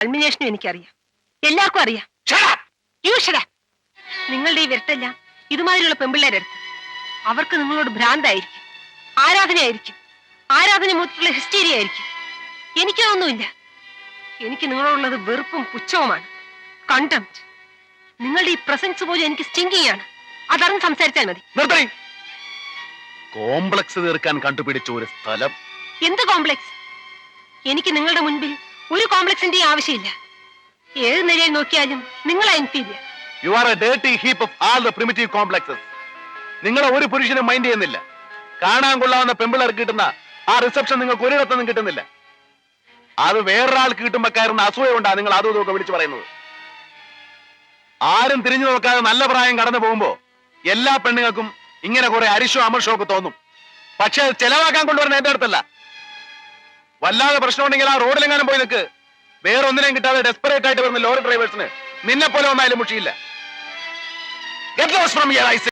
കൾമിനേഷനും എനിക്കറിയാം, എല്ലാവർക്കും അറിയാം. നിങ്ങളുടെ ഈ വിരട്ടെല്ലാം ഇതുമാതിരിയുള്ള പെമ്പിള്ളേരടുത്ത് അവർക്ക് നിങ്ങളോട് ഭ്രാന്തായിരിക്കും, ആരാധനയായിരിക്കും, ആരാധന മൂത്തിട്ടുള്ള ഹിസ്റ്റീരിയ ആയിരിക്കും. എനിക്കതൊന്നുമില്ല. എനിക്ക് നിങ്ങളോടുള്ളത് വെറുപ്പും പുച്ഛവുമാണ്, കണ്ടംപ്റ്റ്. നിങ്ങളുടെ ഈ പ്രസൻസ് പോലും എനിക്ക് സ്റ്റിങ്കിങ് ആണ്. അതറിഞ്ഞ് സംസാരിച്ചാൽ മതി. കോംപ്ലക്സ് തീർക്കാൻ കണ്ടുപിടിച്ച ഒരു സ്ഥലം. എന്ത് കോംപ്ലക്സ്? എനിക്ക് നിങ്ങളുടെ മുൻപിൽ ഒരു കോംപ്ലക്സിന്റെയും ആവശ്യമില്ല. ഏത് നിലയിൽ നോക്കിയാലും നിങ്ങളാ inferior. You are A dirty heap of all the primitive complexes. നിങ്ങളെ ഒരു പുരുഷനും മൈൻഡ് ചെയ്യുന്നില്ല. കാണാൻ കൊള്ളാവുന്ന പെമ്പിളർക്ക് കിട്ടുന്ന ആ റിസപ്ഷൻ നിങ്ങൾക്ക് ഒരിടത്തൊന്നും കിട്ടുന്നില്ല. അത് വേറൊരാൾക്ക് കിട്ടുമ്പോ കയറുന്ന അസൂയ കൊണ്ടാണ് നിങ്ങൾ അതും ഇതൊക്കെ വിളിച്ചു പറയുന്നത്. ആരും തിരിഞ്ഞു നോക്കാതെ നല്ല പ്രായം കടന്നു പോകുമ്പോ എല്ലാ പെണ്ണുങ്ങൾക്കും ഇങ്ങനെ കുറെ അരിശോ അമർഷോ ഒക്കെ തോന്നും. പക്ഷെ അത് ചെലവാക്കാൻ കൊണ്ടുവരുന്ന എന്റെ അടുത്തല്ല. വല്ലാതെ പ്രശ്നമുണ്ടെങ്കിൽ ആ റോഡിലെങ്ങാനും പോയി നിൽക്ക്. വേറെ ഒന്നിനെയും കിട്ടാതെ ഡെസ്പറേറ്റ് ആയിട്ട് വരുന്ന ലോറി ഡ്രൈവേഴ്സിന് നിന്നെ പോലെ ഒന്നായാലും മുഷിയില്ല. Get lost from here, I say.